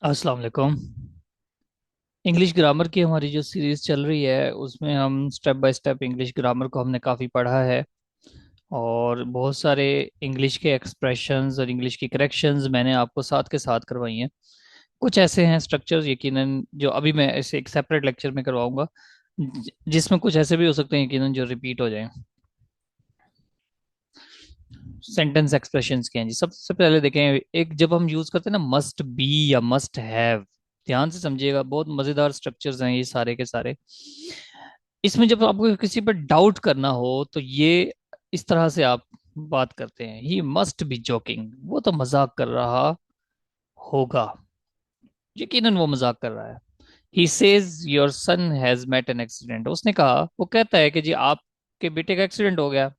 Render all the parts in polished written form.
अस्सलाम वालेकुम। English grammar की हमारी जो सीरीज चल रही है उसमें हम step by step English grammar को हमने काफ़ी पढ़ा है। और बहुत सारे इंग्लिश के एक्सप्रेशंस और इंग्लिश की करेक्शंस मैंने आपको साथ के साथ करवाई हैं। कुछ ऐसे हैं स्ट्रक्चर्स यकीनन जो अभी मैं ऐसे एक सेपरेट लेक्चर में करवाऊंगा, जिसमें कुछ ऐसे भी हो सकते हैं यकीनन जो रिपीट हो जाएं। सेंटेंस एक्सप्रेशंस के हैं जी। सबसे पहले देखें, एक जब हम यूज करते हैं ना मस्ट बी या मस्ट हैव, ध्यान से समझिएगा, बहुत मजेदार स्ट्रक्चर्स हैं ये सारे के सारे। इसमें जब आपको किसी पर डाउट करना हो तो ये इस तरह से आप बात करते हैं, ही मस्ट बी जोकिंग, वो तो मजाक कर रहा होगा। यकीनन वो मजाक कर रहा है। He says your son has met an accident, उसने कहा, वो कहता है कि जी आपके बेटे का एक्सीडेंट हो गया।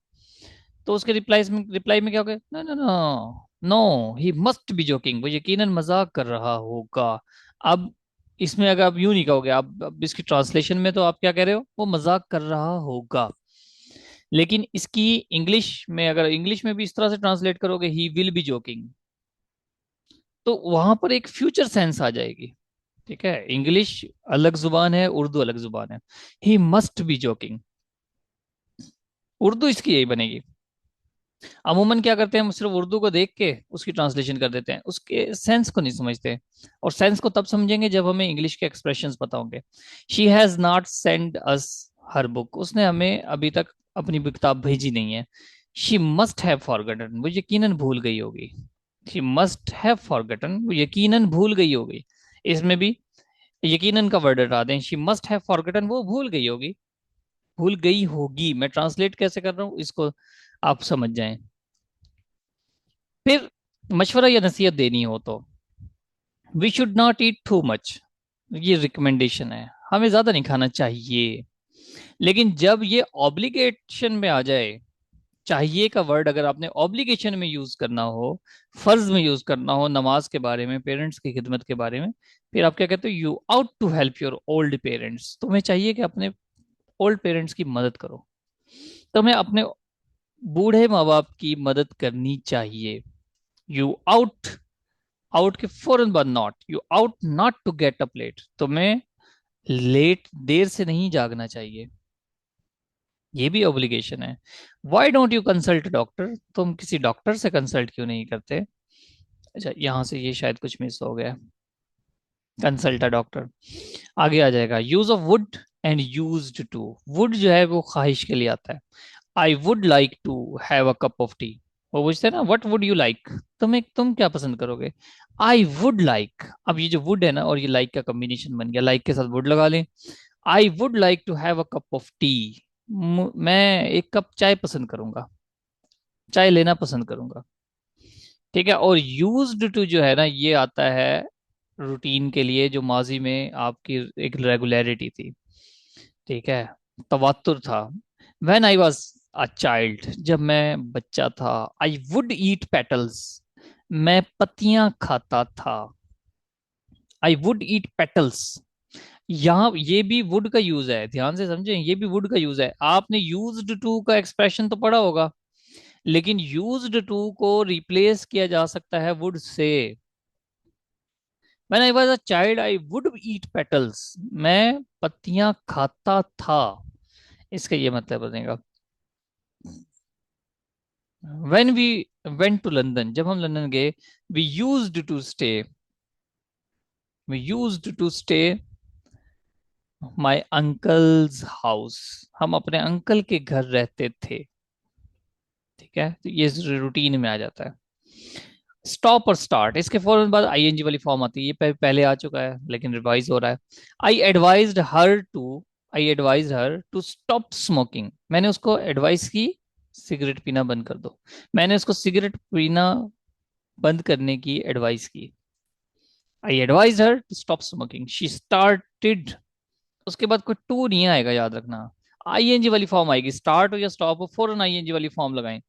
तो उसके रिप्लाई में क्या हो गया, no no no no, he must be joking, वो यकीनन मजाक कर रहा होगा। अब इसमें अगर आप यूं नहीं कहोगे, आप अब इसकी ट्रांसलेशन में तो आप क्या कह रहे हो, वो मजाक कर रहा होगा। लेकिन इसकी इंग्लिश में, अगर इंग्लिश में भी इस तरह से ट्रांसलेट करोगे, ही विल बी जोकिंग, तो वहां पर एक फ्यूचर सेंस आ जाएगी। ठीक है, इंग्लिश अलग जुबान है, उर्दू अलग जुबान है। ही मस्ट बी जोकिंग, उर्दू इसकी यही बनेगी। अमूमन क्या करते हैं, हम सिर्फ उर्दू को देख के उसकी ट्रांसलेशन कर देते हैं, उसके सेंस को नहीं समझते। और सेंस को तब समझेंगे जब हमें इंग्लिश के एक्सप्रेशंस पता होंगे। She has not send us her book, उसने हमें अभी तक अपनी किताब भेजी नहीं है। शी मस्ट हैव फॉरगॉटन, वो यकीनन भूल गई होगी। शी मस्ट हैव फॉरगॉटन, वो यकीनन भूल गई होगी। इसमें भी यकीनन का वर्ड हटा दें, शी मस्ट हैव फॉरगॉटन, वो भूल गई होगी। भूल गई होगी, मैं ट्रांसलेट कैसे कर रहा हूँ इसको आप समझ जाएं। फिर मशवरा या नसीहत देनी हो तो, we should not eat too much, ये रिकमेंडेशन है, हमें ज्यादा नहीं खाना चाहिए। लेकिन जब ये ऑब्लिगेशन में आ जाए, चाहिए का वर्ड अगर आपने ऑब्लिगेशन में यूज करना हो, फर्ज में यूज करना हो, नमाज के बारे में, पेरेंट्स की खिदमत के बारे में, फिर आप क्या कहते हो, you ought to help your old parents, तुम्हें चाहिए कि अपने ओल्ड पेरेंट्स की मदद करो। तुम्हें अपने बूढ़े माँ बाप की मदद करनी चाहिए। यू आउट, आउट के फौरन बाद not, you ought not to get up late, तुम्हें लेट, देर से नहीं जागना चाहिए। ये भी ऑब्लिगेशन है। Why don't you consult doctor, तुम किसी डॉक्टर से कंसल्ट क्यों नहीं करते। अच्छा, यहां से ये शायद कुछ मिस हो गया, कंसल्ट अ डॉक्टर। आगे आ जाएगा, use of would and used to. Would जो है वो ख्वाहिश के लिए आता है। I would like to have a cup of tea, वो पूछते हैं ना, व्हाट वुड यू लाइक, तुम क्या पसंद करोगे। आई वुड लाइक, अब ये जो वुड है ना और ये लाइक का कॉम्बिनेशन बन गया, लाइक के साथ वुड लगा लें। I would like to have a cup of tea, मैं एक कप चाय पसंद करूंगा, चाय लेना पसंद करूंगा। ठीक है, और यूज्ड टू जो है ना, ये आता है रूटीन के लिए, जो माजी में आपकी एक रेगुलरिटी थी। ठीक है, तवातुर था। When I was a child, जब मैं बच्चा था, आई वुड ईट पेटल्स, मैं पत्तियां खाता था। आई वुड ईट पेटल्स, यहाँ ये भी वुड का यूज है, ध्यान से समझें, ये भी वुड का यूज है। आपने यूज्ड टू का एक्सप्रेशन तो पढ़ा होगा, लेकिन यूज्ड टू को रिप्लेस किया जा सकता है वुड से। When I was a child I would eat petals, मैं पत्तियां खाता था, इसका ये मतलब बनेगा। When we went to London, जब हम लंदन गए, we used to stay, we used to stay my uncle's house, हम अपने अंकल के घर रहते थे। ठीक है, तो ये रूटीन में आ जाता है। स्टॉप और स्टार्ट, इसके फौरन बाद आईएनजी वाली फॉर्म आती है, ये पहले आ चुका है लेकिन रिवाइज हो रहा है। I advised her to, I advise her to stop smoking, मैंने उसको एडवाइस की सिगरेट पीना बंद कर दो, मैंने उसको सिगरेट पीना बंद करने की एडवाइस की। I advise her to stop smoking, she started, उसके बाद कोई टू नहीं आएगा, याद रखना। आईएनजी वाली फॉर्म आएगी, स्टार्ट हो या स्टॉप हो, फौरन आईएनजी वाली फॉर्म लगाएं।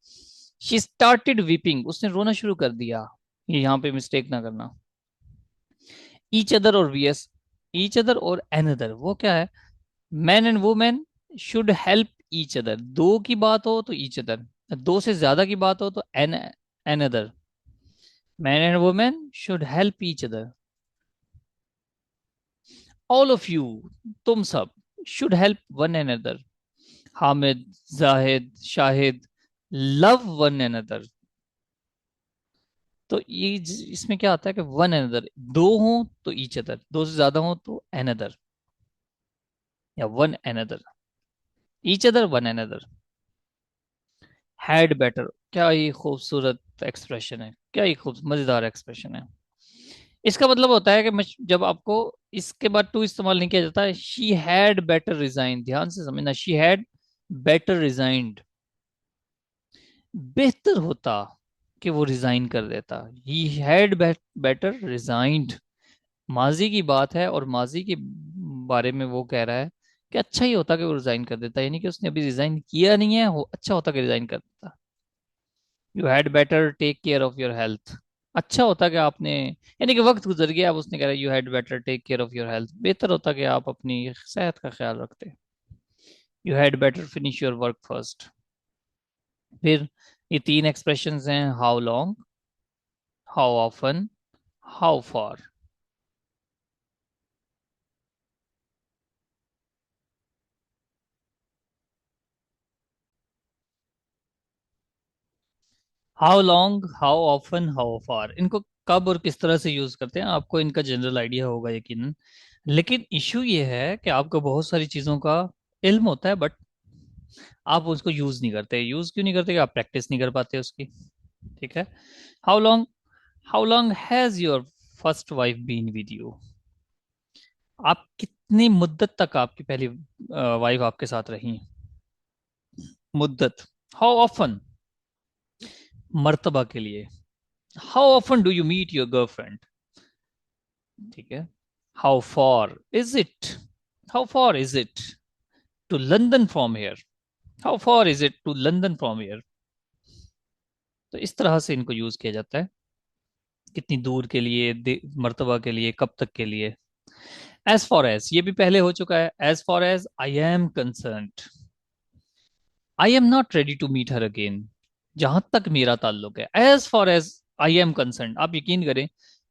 शी स्टार्टेड वीपिंग, उसने रोना शुरू कर दिया, ये यहाँ पे मिस्टेक ना करना। ईच अदर और वीएस, ईच अदर और एनदर, वो क्या है, man and women should help each other, दो की बात हो तो ईच अदर, दो से ज्यादा की बात हो तो an, another. Man and women should help each other. All of you, तुम सब, should help one another. Hamid, Zahid, Shahid, love one another. तो ये इसमें क्या आता है कि वन अनदर, दो हो तो ईच अदर, दो से ज्यादा हो तो अनदर, या one another, each other one another. Had better, क्या ही खूबसूरत एक्सप्रेशन है, क्या ही खूब मजेदार एक्सप्रेशन है। इसका मतलब होता है कि जब आपको इसके बाद टू इस्तेमाल नहीं किया जाता है, शी हैड बेटर रिजाइन, ध्यान से समझना, शी हैड बेटर रिजाइंड, बेहतर होता कि वो रिजाइन कर देता, ही हैड बेटर रिजाइंड। माजी की बात है और माजी के बारे में वो कह रहा है कि अच्छा ही होता कि वो रिजाइन कर देता, यानी कि उसने अभी रिजाइन किया नहीं है, वो अच्छा होता कि रिजाइन कर देता। You had better take care of your health, अच्छा होता कि आपने, यानी कि वक्त गुजर गया, अब उसने कह रहा है you had better take care of your health, बेहतर होता कि आप अपनी सेहत का ख्याल रखते। You had better finish your work first. फिर ये तीन एक्सप्रेशंस हैं, how long, how often, how far. How long, how often, how far, इनको कब और किस तरह से यूज करते हैं आपको इनका जनरल आइडिया होगा यकीनन। लेकिन इशू ये है कि आपको बहुत सारी चीजों का इल्म होता है, बट आप उसको यूज नहीं करते। यूज क्यों नहीं करते? कि आप प्रैक्टिस नहीं कर पाते उसकी। ठीक है। How long, how long has your first wife been with you, आप कितनी मुद्दत तक आपकी पहली वाइफ आपके साथ रही? मुद्दत। हाउ ऑफन, मर्तबा के लिए। How often do you meet your girlfriend? ठीक है। How far is it, how far is it to London from here, how far is it to London from here. तो इस तरह से इनको यूज किया जाता है, कितनी दूर के लिए, मर्तबा के लिए, कब तक के लिए। एज फॉर एज, ये भी पहले हो चुका है, as far as I am concerned, I am not ready to meet her again, जहां तक मेरा ताल्लुक है। As far as I am concerned, आप यकीन करें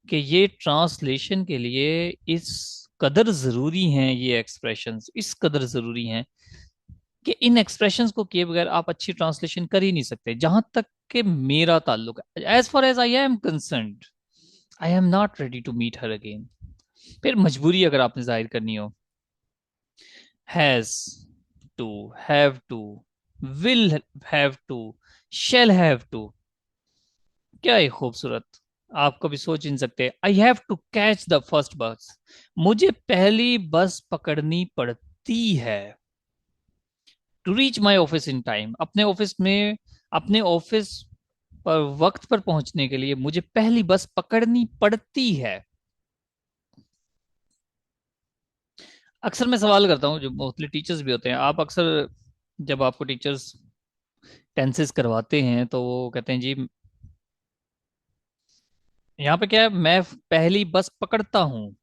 कि ये ट्रांसलेशन के लिए इस कदर जरूरी हैं, ये एक्सप्रेशंस इस कदर जरूरी हैं कि इन एक्सप्रेशंस को किए बगैर आप अच्छी ट्रांसलेशन कर ही नहीं सकते। जहां तक कि मेरा ताल्लुक है, as far as I am concerned, I am not ready to meet her again. फिर मजबूरी अगर आपने जाहिर करनी हो, has to, have to, will have to, shall have to. क्या है खूबसूरत, आप कभी सोच नहीं सकते। I have to catch the first bus, मुझे पहली बस पकड़नी पड़ती है। To reach my office in time, अपने ऑफिस में, अपने ऑफिस पर वक्त पर पहुंचने के लिए मुझे पहली बस पकड़नी पड़ती है। अक्सर मैं सवाल करता हूँ, जो मोस्टली टीचर्स भी होते हैं, आप अक्सर जब आपको टीचर्स टेंसेस करवाते हैं तो वो कहते हैं जी, यहाँ पे क्या है, मैं पहली बस पकड़ता हूँ,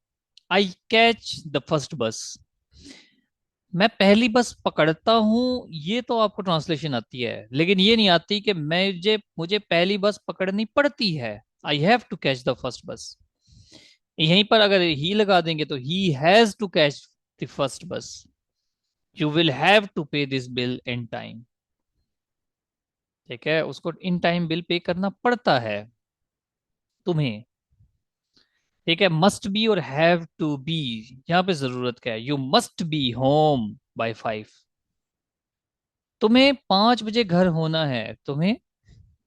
आई कैच द फर्स्ट बस। मैं पहली बस पकड़ता हूँ, ये तो आपको ट्रांसलेशन आती है, लेकिन ये नहीं आती कि मुझे मुझे पहली बस पकड़नी पड़ती है। I have to catch the first bus. यहीं पर अगर ही लगा देंगे तो he has to catch the first bus, you will have to pay this bill in time. ठीक है, उसको इन टाइम बिल पे करना पड़ता है तुम्हें। ठीक है, मस्ट बी और हैव टू बी, यहाँ पे जरूरत क्या है, you must be home by 5, तुम्हें 5 बजे घर होना है, तुम्हें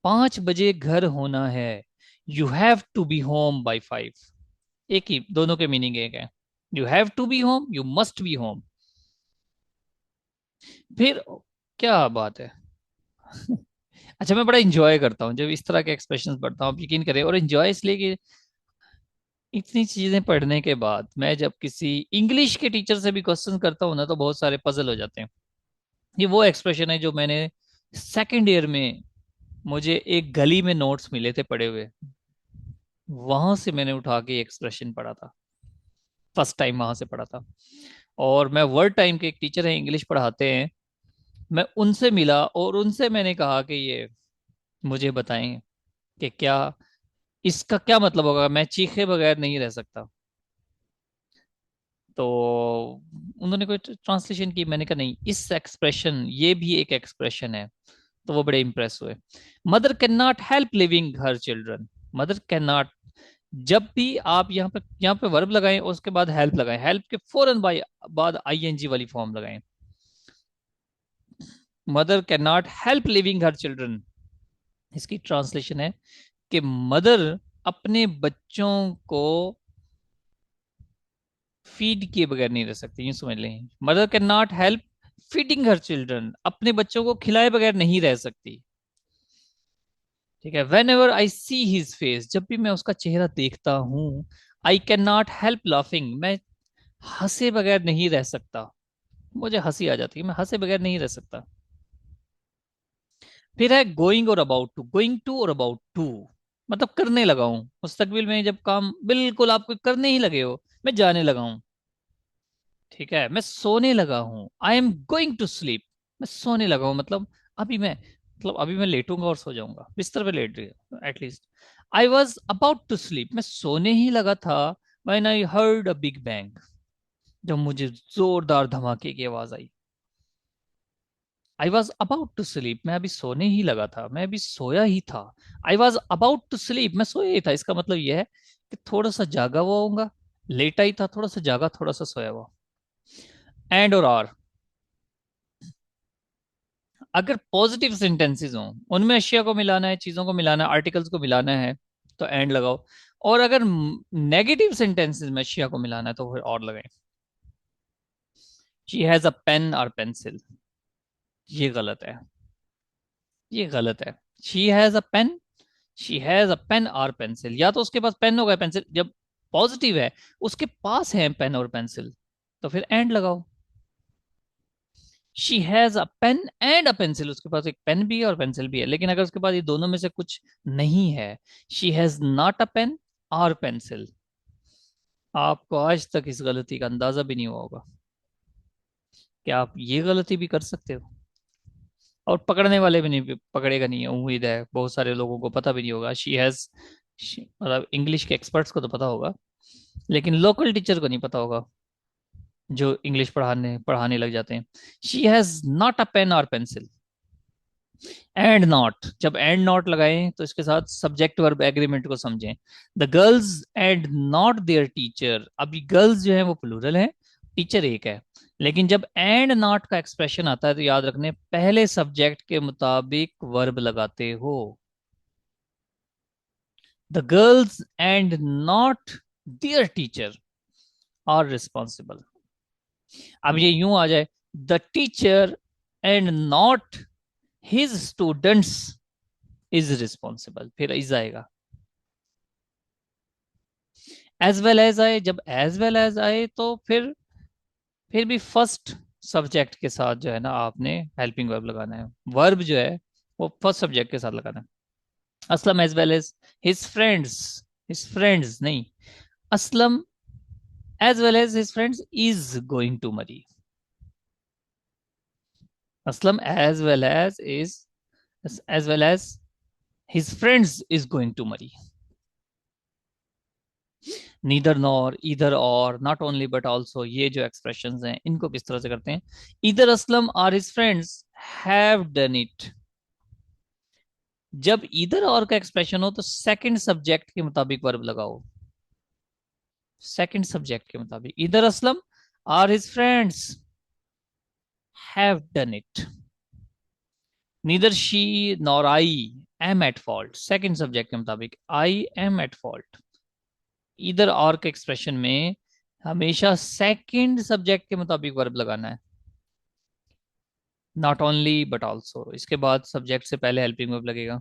5 बजे घर होना है। You have to be home by 5, एक ही, दोनों के मीनिंग एक है। You have to be home, you must be home. फिर क्या बात है। अच्छा, मैं बड़ा इंजॉय करता हूँ जब इस तरह के एक्सप्रेशंस पढ़ता हूँ, आप यकीन करें। और इंजॉय इसलिए कि इतनी चीजें पढ़ने के बाद मैं जब किसी इंग्लिश के टीचर से भी क्वेश्चन करता हूँ ना, तो बहुत सारे पजल हो जाते हैं। ये वो एक्सप्रेशन है जो मैंने सेकंड ईयर में, मुझे एक गली में नोट्स मिले थे पढ़े हुए, वहां से मैंने उठा के एक्सप्रेशन पढ़ा था, फर्स्ट टाइम वहां से पढ़ा था। और मैं वर्ड टाइम के एक टीचर हैं, इंग्लिश पढ़ाते हैं, मैं उनसे मिला और उनसे मैंने कहा कि ये मुझे बताएं कि क्या इसका क्या मतलब होगा, मैं चीखे बगैर नहीं रह सकता। तो उन्होंने कोई ट्रांसलेशन की, मैंने कहा नहीं, इस एक्सप्रेशन, ये भी एक एक्सप्रेशन है। तो वो बड़े इंप्रेस हुए। Mother can not help living her children. Mother can not, जब भी आप यहाँ पे वर्ब लगाएं और उसके बाद हेल्प लगाएं, हेल्प के फौरन बाद आईएनजी वाली फॉर्म लगाएं। Mother can not help living her children, इसकी ट्रांसलेशन है कि मदर अपने बच्चों को फीड किए बगैर नहीं रह सकती, यूं समझ लें। Mother can not help feeding her children, अपने बच्चों को खिलाए बगैर नहीं रह सकती। ठीक है। When ever I see his face, जब भी मैं उसका चेहरा देखता हूं, I can not help laughing, मैं हंसे बगैर नहीं रह सकता, मुझे हंसी आ जाती है, मैं हंसे बगैर नहीं रह सकता। फिर है गोइंग और अबाउट टू, गोइंग टू और अबाउट टू, मतलब करने लगा हूं, मुस्तकबिल में जब काम बिल्कुल आपको करने ही लगे हो, मैं जाने लगा हूं। ठीक है। मैं सोने लगा हूं, I am going to sleep, मैं सोने लगा हूं, मतलब अभी मैं लेटूंगा और सो जाऊंगा, बिस्तर पे लेट रही at least. I was about to sleep, मैं सोने ही लगा था। When I heard a big bang, जब मुझे जोरदार धमाके की आवाज आई। I was about to sleep, मैं अभी सोने ही लगा था, मैं अभी सोया ही था। I was about to sleep, मैं सोया ही था, इसका मतलब यह है कि थोड़ा सा जागा हुआ होऊंगा, लेटा ही था, थोड़ा सा जागा, थोड़ा सा सोया हुआ। एंड और आर, अगर पॉजिटिव सेंटेंसेस हों, उनमें अशिया को मिलाना है, चीजों को मिलाना है, आर्टिकल्स को मिलाना है, तो एंड लगाओ। और अगर नेगेटिव सेंटेंसेस में अशिया को मिलाना है तो फिर और लगाएं। She has a pen or pencil, ये गलत है, ये गलत है। She has a pen, she has a pen or pencil, या तो उसके पास पेन होगा, पेंसिल जब पॉजिटिव है, उसके पास है पेन और पेंसिल, तो फिर एंड लगाओ। She has a pen and a pencil, उसके पास एक पेन भी है और पेंसिल भी है, लेकिन अगर उसके पास ये दोनों में से कुछ नहीं है, she has not a pen or pencil, आपको आज तक इस गलती का अंदाजा भी नहीं हुआ होगा कि आप ये गलती भी कर सकते हो। और पकड़ने वाले भी नहीं, पकड़ेगा नहीं, उम्मीद है बहुत सारे लोगों को पता भी नहीं होगा। शी हैज, मतलब इंग्लिश के एक्सपर्ट्स को तो पता होगा, लेकिन लोकल टीचर को नहीं पता होगा, जो इंग्लिश पढ़ाने पढ़ाने लग जाते हैं। She has not a pen or pencil. And not, जब एंड नॉट लगाएं तो इसके साथ सब्जेक्ट वर्ब एग्रीमेंट को समझें। The girls and not their teacher, अभी गर्ल्स जो है वो प्लूरल है, टीचर एक है, लेकिन जब एंड नॉट का एक्सप्रेशन आता है तो याद रखने पहले सब्जेक्ट के मुताबिक वर्ब लगाते हो। The girls and not their teacher are responsible. अब ये यूं आ जाए, the teacher and not his students is responsible, फिर इज आएगा। एज वेल एज आए, जब एज वेल एज आए तो फिर भी फर्स्ट सब्जेक्ट के साथ जो है ना आपने हेल्पिंग वर्ब लगाना है, वर्ब जो है वो फर्स्ट सब्जेक्ट के साथ लगाना है। Aslam as well as his friends नहीं, Aslam as well as his friends is going to Murree. Aslam as well as his friends is going to Murree. Neither nor, इधर और, नॉट ओनली बट ऑल्सो, ये जो एक्सप्रेशंस हैं इनको किस तरह से करते हैं। इधर असलम और his friends have done it, जब इधर और का एक्सप्रेशन हो तो सेकंड सब्जेक्ट के मुताबिक वर्ब लगाओ, सेकंड सब्जेक्ट के मुताबिक। इधर असलम और his friends have done it, neither she nor I am at fault, second subject के मुताबिक आई एम एट फॉल्ट। इधर और के एक्सप्रेशन में हमेशा सेकंड सब्जेक्ट के मुताबिक वर्ब लगाना है, नॉट ओनली बट ऑल्सो, इसके बाद सब्जेक्ट से पहले हेल्पिंग वर्ब लगेगा।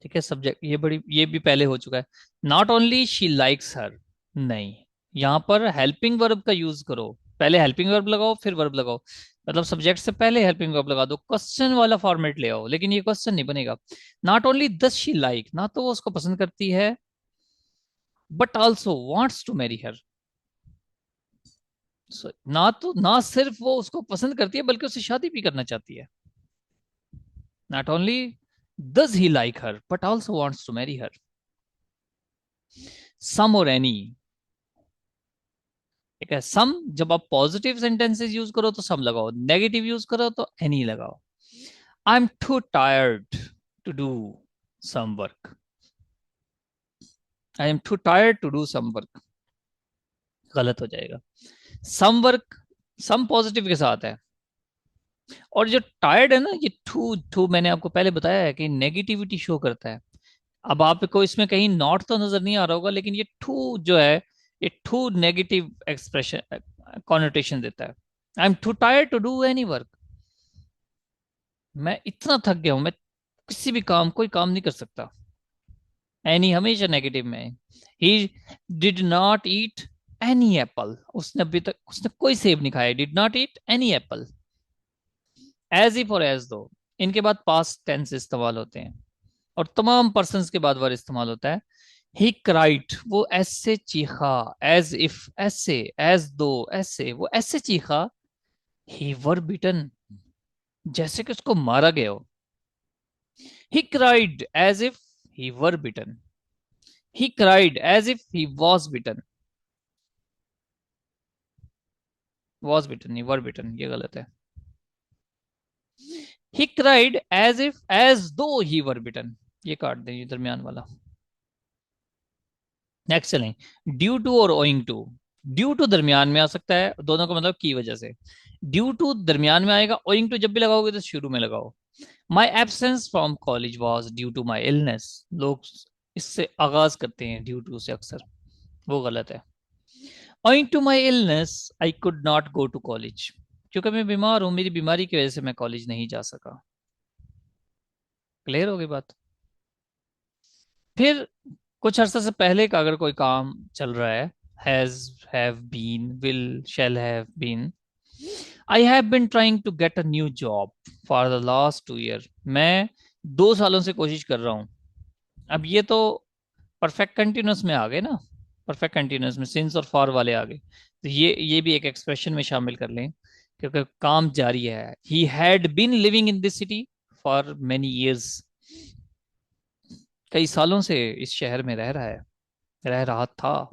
ठीक है। सब्जेक्ट ये भी पहले हो चुका है। नॉट ओनली शी लाइक्स हर, नहीं, यहाँ पर हेल्पिंग वर्ब का यूज करो, पहले हेल्पिंग वर्ब लगाओ फिर वर्ब लगाओ, मतलब सब्जेक्ट से पहले हेल्पिंग वर्ब लगा दो, क्वेश्चन वाला फॉर्मेट ले आओ, लेकिन ये क्वेश्चन नहीं बनेगा। Not only does she like, ना तो वो उसको पसंद करती है, but also wants to marry her, ना तो ना सिर्फ वो उसको पसंद करती है बल्कि उससे शादी भी करना चाहती है। Not only does he like her, but also wants to marry her. Some or any, ठीक है। सम, जब आप पॉजिटिव सेंटेंसेस यूज करो तो सम लगाओ, नेगेटिव यूज करो तो एनी लगाओ। I am too tired to do some work, I am too tired to do some work, गलत हो जाएगा। सम वर्क, सम पॉजिटिव के साथ है, और जो टायर्ड है ना, ये टू टू मैंने आपको पहले बताया है कि नेगेटिविटी शो करता है। अब आपको इसमें कहीं नॉट तो नजर नहीं आ रहा होगा, लेकिन ये टू जो है, ये टू नेगेटिव एक्सप्रेशन कॉनोटेशन देता है। I am too tired to do any work, मैं इतना थक गया हूं, मैं किसी भी काम, कोई काम नहीं कर सकता। एनी हमेशा नेगेटिव में है। He did not eat any apple, उसने अभी तक उसने कोई सेब नहीं खाया। Did not eat any apple. As if और एज दो, इनके बाद पास्ट टेंस इस्तेमाल होते हैं, और तमाम पर्सन्स के बाद वर इस्तेमाल होता है। ही क्राइड, वो ऐसे चीखा। एज इफ ऐसे, एज दो ऐसे, वो ऐसे चीखा। ही वर बिटन, जैसे कि उसको मारा गया हो। He cried as if he were beaten, he cried as if he was beaten. Was beaten नहीं, वर बिटन, ये गलत है। He cried as if as though he were beaten, ये काट दें, ये दरमियान वाला। नेक्स्ट चलें, ड्यू टू और ओइंग टू। ड्यू टू दरमियान में आ सकता है, दोनों का मतलब की वजह से। ड्यू टू दरमियान में आएगा, ओइंग टू जब भी लगाओगे तो शुरू में लगाओ। My absence from college was due to my illness, लोग इससे आगाज करते हैं ड्यू टू से अक्सर, वो गलत है। Owing to my illness I could not go to college, क्योंकि मैं बीमार हूं, मेरी बीमारी की वजह से मैं कॉलेज नहीं जा सका। क्लियर हो गई बात। फिर कुछ अर्से से पहले का अगर कोई काम चल रहा है, has, have been, will, shall have been. I have been trying to get a new job for the last 2 year, मैं 2 सालों से कोशिश कर रहा हूं। अब ये तो परफेक्ट कंटिन्यूअस में आ गए ना, परफेक्ट कंटिन्यूअस में सिंस और फॉर वाले आ गए, तो ये भी एक एक्सप्रेशन में शामिल कर लें, क्योंकि काम जारी है। He had been living in this city for many years, कई सालों से इस शहर में रह रहा है, रह रहा था।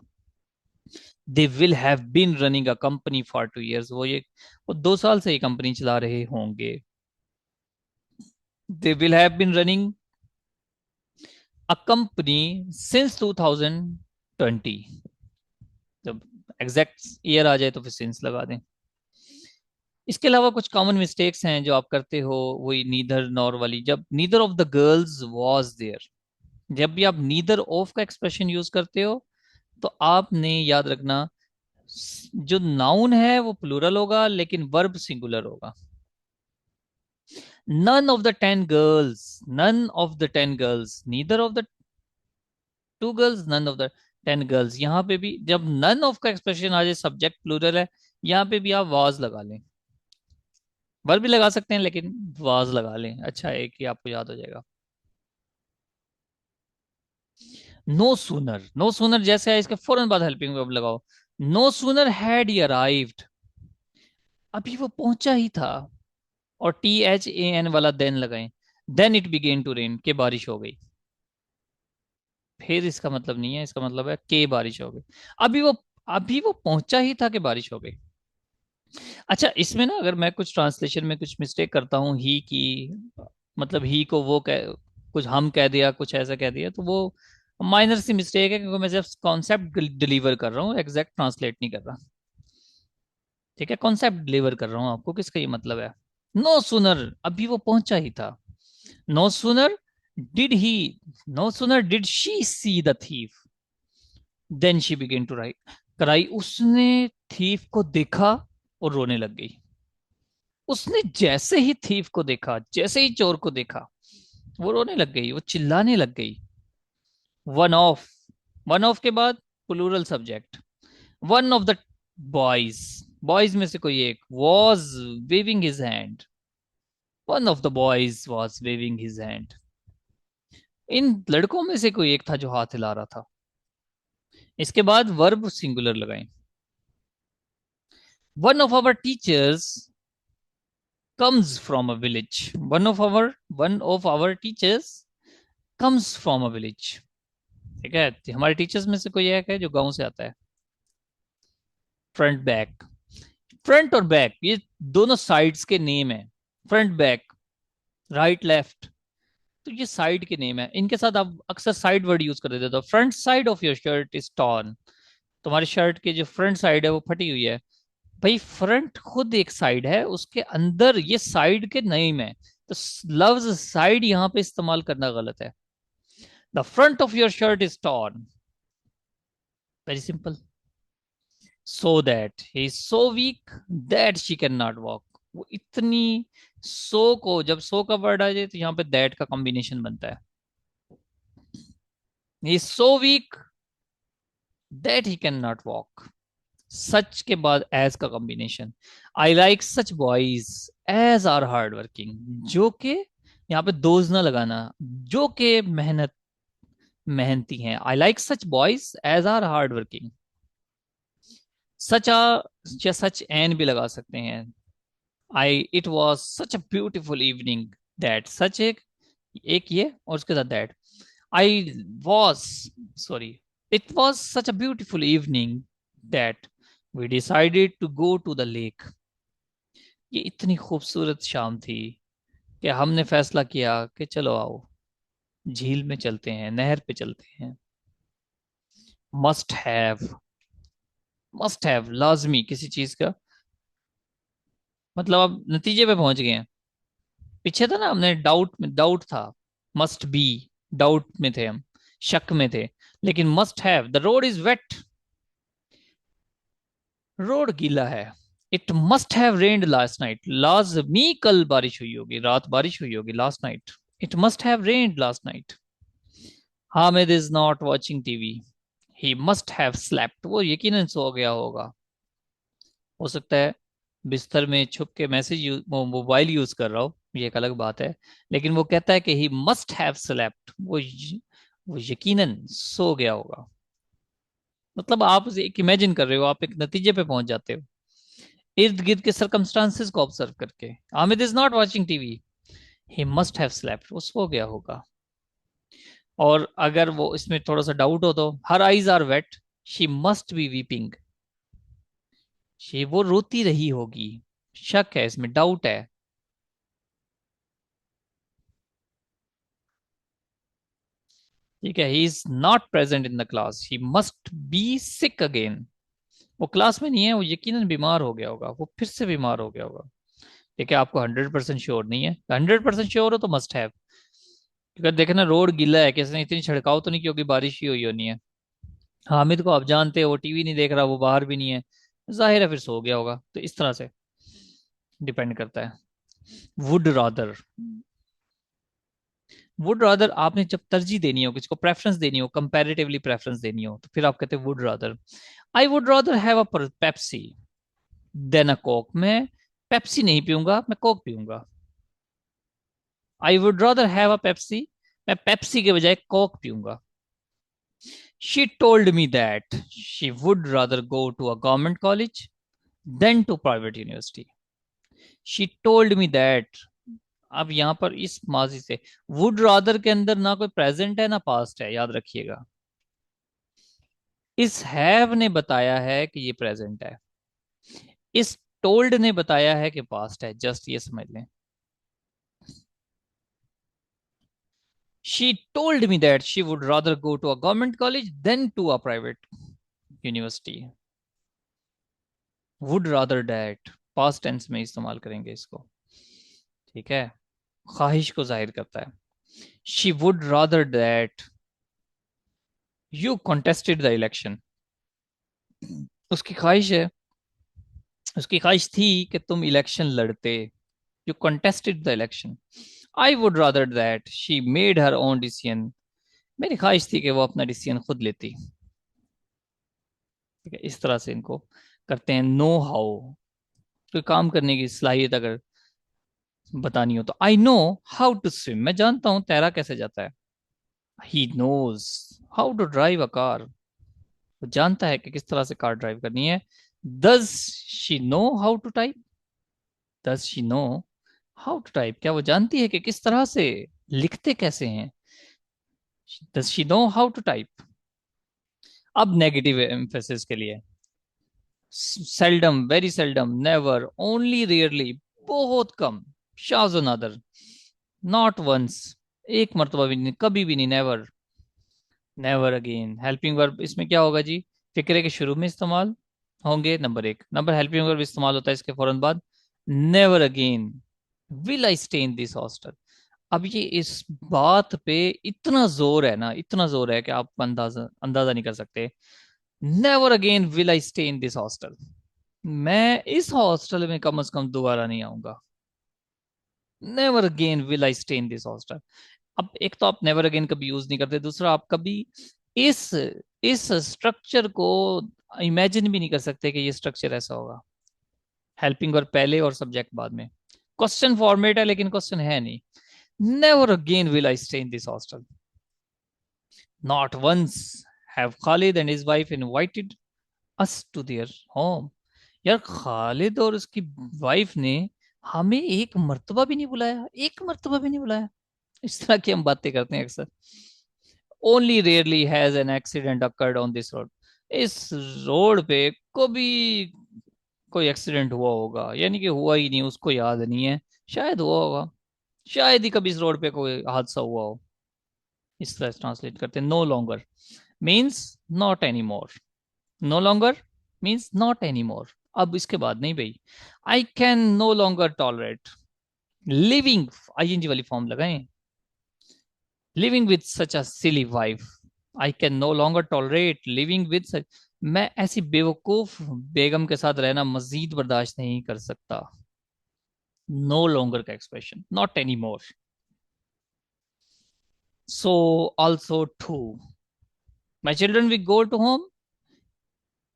They will have been running a company for 2 years, वो 2 साल से ही कंपनी चला रहे होंगे। They will have been running a company since 2020, जब एग्जैक्ट ईयर आ जाए तो फिर सिंस लगा दें। इसके अलावा कुछ कॉमन मिस्टेक्स हैं जो आप करते हो, वही नीदर नॉर वाली। जब neither of the girls was there, जब भी आप नीदर ऑफ का एक्सप्रेशन यूज करते हो, तो आपने याद रखना, जो नाउन है वो प्लूरल होगा लेकिन वर्ब सिंगुलर होगा। None of the 10 girls, none of the 10 girls, neither of the 2 girls, none of the 10 girls. यहाँ पे भी जब नन ऑफ का एक्सप्रेशन आ जाए, सब्जेक्ट प्लूरल है, यहाँ पे भी आप वाज लगा लें। वर्ब भी लगा सकते हैं लेकिन वाज लगा लें, अच्छा है कि आपको याद हो जाएगा। नो सूनर, नो सूनर जैसे है इसके फौरन बाद हेल्पिंग वर्ब लगाओ। No sooner had he arrived, अभी वो पहुंचा ही था, और THAN वाला देन लगाएं। Then it began to rain, के बारिश हो गई। फिर इसका मतलब नहीं है, इसका मतलब है के बारिश हो गई। अभी वो अभी वो पहुंचा ही था कि बारिश हो गई। अच्छा, इसमें ना अगर मैं कुछ ट्रांसलेशन में कुछ मिस्टेक करता हूँ, ही की मतलब ही को वो कह, कुछ हम कह दिया, कुछ ऐसा कह दिया, तो वो माइनर सी मिस्टेक है, क्योंकि मैं जस्ट कॉन्सेप्ट डिलीवर कर रहा हूँ, एग्जैक्ट ट्रांसलेट नहीं कर रहा। ठीक है, कॉन्सेप्ट डिलीवर कर रहा हूँ आपको, किसका ये मतलब है। नो सुनर, अभी वो पहुंचा ही था। No sooner did he, no sooner did she see the thief, then she began to write cry, उसने थीफ को देखा और रोने लग गई। उसने जैसे ही थीफ को देखा, जैसे ही चोर को देखा, वो रोने लग गई, वो चिल्लाने लग गई। वन ऑफ, वन ऑफ के बाद plural subject. One of the boys, boys में से कोई एक, was waving his hand, one of the boys was waving his hand, इन लड़कों में से कोई एक था जो हाथ हिला रहा था। इसके बाद वर्ब सिंगुलर लगाएं। One of our teachers comes from a village, one of our teachers comes from a village। ठीक है, तो हमारे टीचर्स में से कोई एक है जो गांव से आता है। फ्रंट बैक, फ्रंट और बैक ये दोनों साइड्स के नेम है। फ्रंट बैक, राइट लेफ्ट, तो ये साइड के नेम है। इनके साथ आप अक्सर साइड वर्ड यूज कर देते हो। तो front side of your shirt is torn, तुम्हारी शर्ट की जो फ्रंट साइड है वो फटी हुई है। भाई फ्रंट खुद एक साइड है, उसके अंदर ये साइड के नेम है, तो लफ्ज साइड यहां पे इस्तेमाल करना गलत है। The front of your shirt is torn, very simple. So that he is so weak that she can not walk, वो इतनी, सो को जब सो का वर्ड आ जाए तो यहाँ पे दैट का कॉम्बिनेशन बनता है। He is so weak that he can not walk, such के बाद एज का combination. I like such boys as are hard working, जो के यहाँ पे दोज ना लगाना, जो के मेहनती हैं। I like such boys as are hard working. Such a या सच एन भी लगा सकते हैं। I it was such a beautiful evening that, such एक ये और उसके साथ that. I was, sorry, it was such a beautiful evening that we decided to go to the lake, ये इतनी खूबसूरत शाम थी कि हमने फैसला किया कि चलो आओ झील में चलते हैं, नहर पे चलते हैं। मस्ट हैव, मस्ट हैव लाजमी किसी चीज का, मतलब अब नतीजे पे पहुंच गए हैं। पीछे था ना हमने डाउट में, डाउट था, मस्ट बी, डाउट में थे हम, शक में थे। लेकिन must have, the road is wet, road गीला है। It must have rained last night, लाजमी कल बारिश हुई होगी, रात बारिश हुई होगी last night. It must have rained last night. Hamid is not watching TV, he must have slept, वो यकीनन सो गया होगा। हो सकता है बिस्तर में छुप के मोबाइल यूज कर रहा हो, ये एक अलग बात है। लेकिन वो कहता है कि ही मस्ट हैव स्लेप्ट, वो यकीनन सो गया होगा। मतलब आप उसे एक इमेजिन कर रहे हो, आप एक नतीजे पे पहुंच जाते हो इर्द गिर्द के सर्कमस्टांसेस को ऑब्जर्व करके। Hamid is not watching TV, he must have slept, वो सो गया होगा। और अगर वो इसमें थोड़ा सा डाउट हो तो her eyes are wet, she must be weeping, she वो रोती रही होगी। शक है इसमें, डाउट है। ठीक है, he is not present in the class, he must B sick again, वो क्लास में नहीं है, वो यकीनन बीमार हो गया होगा, वो फिर से बीमार हो गया होगा। ठीक है, आपको 100% श्योर नहीं है, 100% श्योर हो तो मस्ट हैव, क्योंकि देखे ना रोड गीला है, किसी ने इतनी छिड़काव तो नहीं की होगी, बारिश ही हुई होनी है। हामिद को आप जानते हो, वो टीवी नहीं देख रहा, वो बाहर भी नहीं है, जाहिर है फिर सो गया होगा। तो इस तरह से डिपेंड करता है। वुड रादर, वुड रादर आपने जब तरजीह देनी हो, किसी को प्रेफरेंस देनी हो, कंपैरेटिवली प्रेफरेंस देनी हो, तो फिर आप कहते हैं would rather. I would rather have a Pepsi than a Coke, मैं पेप्सी नहीं पीऊंगा, मैं कोक पीऊंगा। I would rather have a Pepsi, मैं पेप्सी के बजाय कोक पीऊंगा। She told me that she would rather go to a government college than to private university. She told me that, अब यहां पर इस माजी से वुड रादर के अंदर ना कोई प्रेजेंट है ना पास्ट है, याद रखिएगा। इस हैव ने बताया है कि ये प्रेजेंट है, इस टोल्ड ने बताया है कि पास्ट है, जस्ट ये समझ लें। She told me that she would rather go to a government college than to a private university. Would rather that past tense में इस्तेमाल करेंगे इसको। ठीक है, ख्वाहिश को जाहिर करता है। She would rather that you contested the election, उसकी ख्वाहिश है, उसकी ख्वाहिश थी कि तुम इलेक्शन लड़ते, you contested the election. I would rather that she made her own decision, मेरी ख्वाहिश थी कि वो अपना डिसीजन खुद लेती। ठीक है, इस तरह से इनको करते हैं। नो हाउ, कोई काम करने की सलाहियत अगर बतानी हो तो I know how to swim, मैं जानता हूं तैरा कैसे जाता है। He knows how to drive a car, वो जानता है कि किस तरह से कार ड्राइव करनी है। Does she know how to type, does she know how to type, क्या वो जानती है कि किस तरह से लिखते कैसे हैं। Does she know how to type. अब नेगेटिव एम्फेसिस के लिए, seldom, very seldom, never, only, rarely, बहुत कम, शाज़ अनदर, नॉट वंस, एक मर्तबा भी नहीं, कभी भी नहीं, never, never again. Helping verb इसमें क्या होगा जी, फिक्रे के शुरू में इस्तेमाल होंगे, नंबर एक। नंबर, हेल्पिंग वर्ब इस्तेमाल होता है इसके फौरन बाद, never again will I stay in this hostel. अब ये इस बात पे इतना जोर है ना, इतना जोर है कि आप अंदाजा अंदाजा नहीं कर सकते। Never again will I stay in this hostel, मैं इस हॉस्टल में कम से कम दोबारा नहीं आऊंगा। Never again will I stay in this hostel. अब एक तो आप नेवर अगेन कभी यूज नहीं करते, दूसरा आप कभी इस इस स्ट्रक्चर को इमेजिन भी नहीं कर सकते कि ये स्ट्रक्चर ऐसा होगा। हेल्पिंग वर्ब पहले और सब्जेक्ट बाद में, क्वेश्चन फॉर्मेट है लेकिन क्वेश्चन है नहीं। Never again will I stay in this hostel, not once have Khalid and his wife invited us to their home. यार खालिद और उसकी वाइफ ने हमें एक मर्तबा भी नहीं बुलाया, एक मर्तबा भी नहीं बुलाया। इस तरह की हम बातें करते हैं अक्सर। Only rarely has an accident occurred on this road, इस रोड पे कभी कोई एक्सीडेंट हुआ होगा, यानी कि हुआ ही नहीं, उसको याद नहीं है, शायद हुआ होगा, शायद ही कभी इस रोड पे कोई हादसा हुआ हो। इस तरह ट्रांसलेट करते हैं। No longer means not any more, no longer means not any more. अब इसके बाद नहीं भाई, I can no longer tolerate living, I N G वाली फॉर्म लगाएं, living with such a silly wife, I can no longer tolerate living with such, मैं ऐसी बेवकूफ बेगम के साथ रहना मजीद बर्दाश्त नहीं कर सकता। नो लॉन्गर का expression, not any more. So also too, my children will go to home,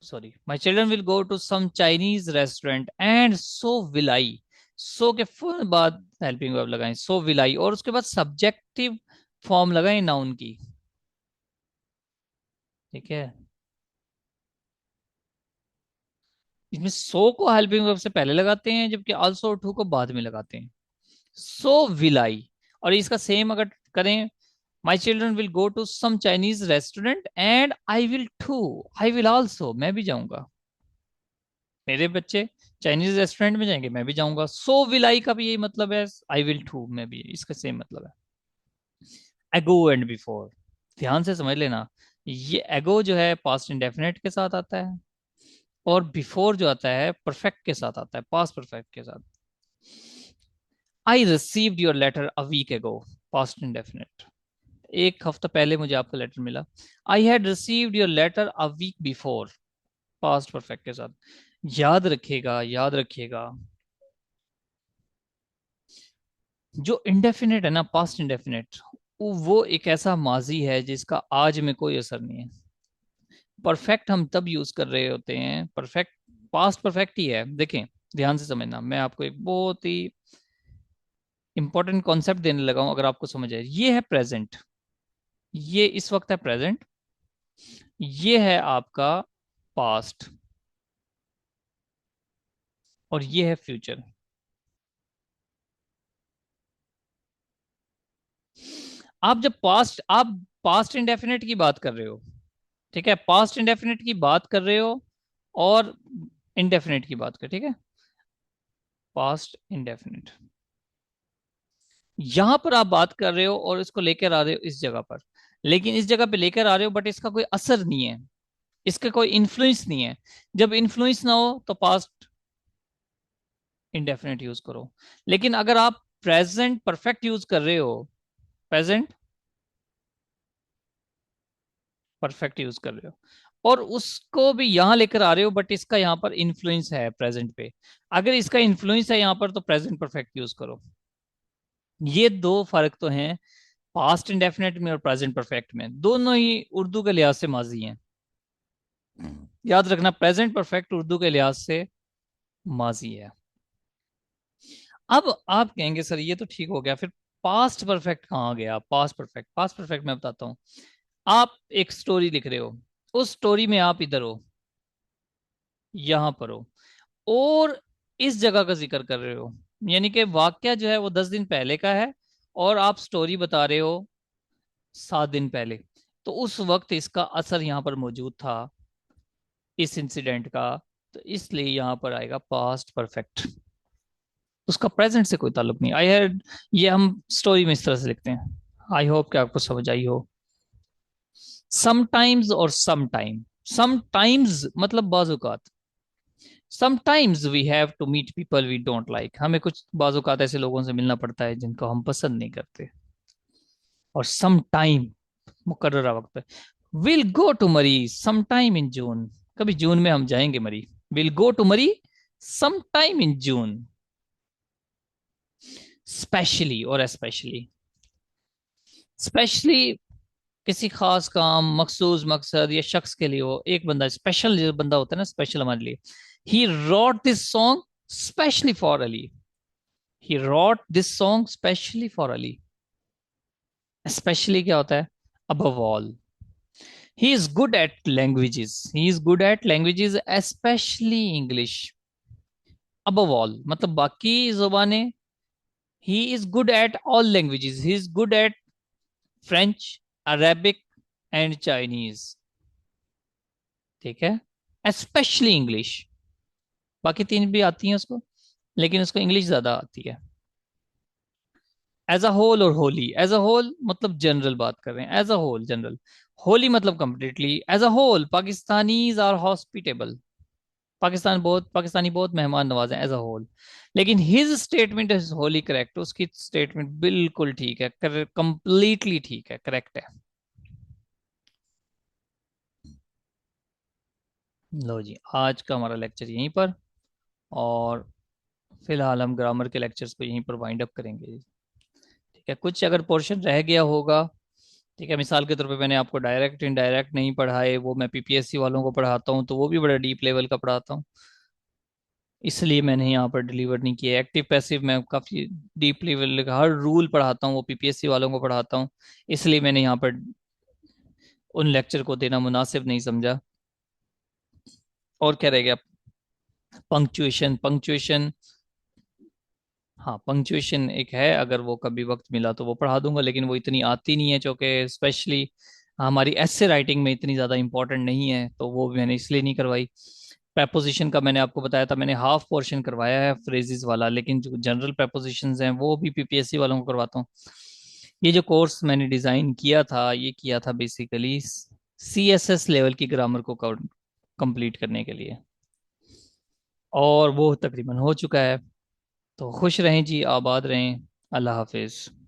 sorry, my children will go to some Chinese restaurant and so will I. So के फुल बाद हेल्पिंग वर्ब लगाएं, सो will आई, और उसके बाद subjective form लगाएं noun की। ठीक है, इसमें सो को हेल्पिंग वर्ब से पहले लगाते हैं जबकि आल्सो टू को बाद में लगाते हैं। सो विल आई, और इसका सेम अगर करें, my children will go to some Chinese restaurant and I will too, I will also, मैं भी जाऊंगा, मेरे बच्चे चाइनीज रेस्टोरेंट में जाएंगे मैं भी जाऊंगा। सो विल आई का भी यही मतलब है, आई विल टू में भी इसका सेम मतलब है। एगो एंड बिफोर, ध्यान से समझ लेना, ये एगो जो है पास्ट इंडेफिनिट के साथ आता है, और बिफोर जो आता है परफेक्ट के साथ आता है, पास्ट परफेक्ट के साथ। I received your letter a week ago, past indefinite, एक हफ्ता पहले मुझे आपका लेटर मिला। I had received your letter a week before, past perfect के साथ। याद रखिएगा, याद रखिएगा, जो इंडेफिनिट है ना, पास्ट इंडेफिनिट, वो एक ऐसा माजी है जिसका आज में कोई असर नहीं है। परफेक्ट हम तब यूज कर रहे होते हैं, परफेक्ट पास्ट परफेक्ट ही है। देखें, ध्यान से समझना, मैं आपको एक बहुत ही इंपॉर्टेंट कॉन्सेप्ट देने लगा हूं, अगर आपको समझ आए। ये है प्रेजेंट, ये इस वक्त है प्रेजेंट, ये है आपका पास्ट, और ये है फ्यूचर। आप पास्ट इंडेफिनिट की बात कर रहे हो, ठीक है, पास्ट इंडेफिनिट की बात कर रहे हो, और इंडेफिनिट की बात कर, ठीक है, पास्ट इंडेफिनिट, यहां पर आप बात कर रहे हो और इसको लेकर आ रहे हो इस जगह पर, लेकिन इस जगह पे लेकर आ रहे हो बट इसका कोई असर नहीं है, इसका कोई इन्फ्लुएंस नहीं है। जब इन्फ्लुएंस ना हो तो पास्ट इंडेफिनिट यूज करो, लेकिन अगर आप प्रेजेंट परफेक्ट यूज कर रहे हो, प्रेजेंट परफेक्ट यूज कर रहे हो और उसको भी यहां लेकर आ रहे हो बट इसका यहां पर इन्फ्लुएंस है प्रेजेंट पे, अगर इसका इन्फ्लुएंस है यहां पर तो प्रेजेंट परफेक्ट यूज करो। ये दो फर्क तो हैं पास्ट इंडेफिनिट में और प्रेजेंट परफेक्ट में, दोनों ही उर्दू के लिहाज से माजी हैं। याद रखना, प्रेजेंट परफेक्ट उर्दू के लिहाज से माजी है। अब आप कहेंगे सर ये तो ठीक हो गया, फिर पास्ट परफेक्ट कहाँ गया? पास्ट परफेक्ट, पास्ट परफेक्ट मैं बताता हूँ। आप एक स्टोरी लिख रहे हो, उस स्टोरी में आप इधर हो, यहां पर हो, और इस जगह का जिक्र कर रहे हो, यानी कि वाक्य जो है वो 10 दिन पहले का है, और आप स्टोरी बता रहे हो 7 दिन पहले, तो उस वक्त इसका असर यहां पर मौजूद था, इस इंसिडेंट का, तो इसलिए यहाँ पर आएगा पास्ट परफेक्ट, उसका प्रेजेंट से कोई ताल्लुक नहीं। आई हैड, ये हम स्टोरी में इस तरह से लिखते हैं। आई होप कि आपको समझ आई हो। समटाइम्स और समटाइम, समटाइम्स मतलब बाजुकात, sometimes we have to meet people we don't like, हमें कुछ बाजुकात ऐसे लोगों से मिलना पड़ता है जिनको हम पसंद नहीं करते। और सम टाइम मुकर्ररा वक्त पे, will go to marry some time in जून, कभी जून में हम जाएंगे मरी। Will go to marry some time in June. Specially और स्पेशली, स्पेशली किसी खास काम, मखसूस मकसद या शख्स के लिए हो, एक बंदा स्पेशल जो बंदा होता है ना, स्पेशल हमारे लिए। He wrote this song specially for Ali, he wrote this song specially for Ali. Specially क्या होता है? Above all, he is good at languages, he is good at languages specially English. Above all मतलब बाकी जुबानें, he is good at all languages, he is good at French, Arabic and Chinese, ठीक है, specially English. बाकी तीन भी आती हैं उसको, लेकिन उसको इंग्लिश ज्यादा आती है। एज अ होल और होली, एज अ होल मतलब जनरल बात कर रहे हैं, as a whole general. Wholly मतलब completely. As a whole Pakistanis are hospitable, Pakistani बहुत मेहमान नवाज हैं एज अ होल। लेकिन his statement is wholly correct, उसकी स्टेटमेंट बिल्कुल ठीक है, कंप्लीटली ठीक है, करेक्ट है। लो जी, आज का हमारा लेक्चर यहीं पर, और फिलहाल हम ग्रामर के लेक्चर्स को यहीं पर वाइंड अप करेंगे। ठीक है, कुछ अगर पोर्शन रह गया होगा, ठीक है, मिसाल के तौर पे मैंने आपको डायरेक्ट इनडायरेक्ट नहीं पढ़ाए, वो मैं पीपीएससी वालों को पढ़ाता हूँ तो वो भी बड़ा डीप लेवल का पढ़ाता हूँ, इसलिए मैंने यहाँ पर डिलीवर नहीं किया। एक्टिव पैसिव मैं काफी डीप लेवल का हर रूल पढ़ाता हूँ, वो पीपीएससी वालों को पढ़ाता हूँ, इसलिए मैंने यहाँ पर उन लेक्चर को देना मुनासिब नहीं समझा। और क्या रह गया? पंक्चुएशन, पंक्चुएशन, हाँ पंक्चुएशन एक है, अगर वो कभी वक्त मिला तो वो पढ़ा दूंगा, लेकिन वो इतनी आती नहीं है, चूंकि स्पेशली हमारी एस्से राइटिंग में इतनी ज़्यादा इंपॉर्टेंट नहीं है, तो वो मैंने इसलिए नहीं करवाई। preposition का मैंने आपको बताया था, मैंने हाफ पोर्शन करवाया है फ्रेजेस वाला, लेकिन जो जनरल prepositions हैं वो भी पीपीएससी वालों को करवाता हूँ। ये जो कोर्स मैंने डिज़ाइन किया था, ये किया था बेसिकली सीएसएस लेवल की ग्रामर को कंप्लीट करने के लिए, और वो तकरीबन हो चुका है। तो खुश रहें जी, आबाद रहें। अल्लाह हाफिज।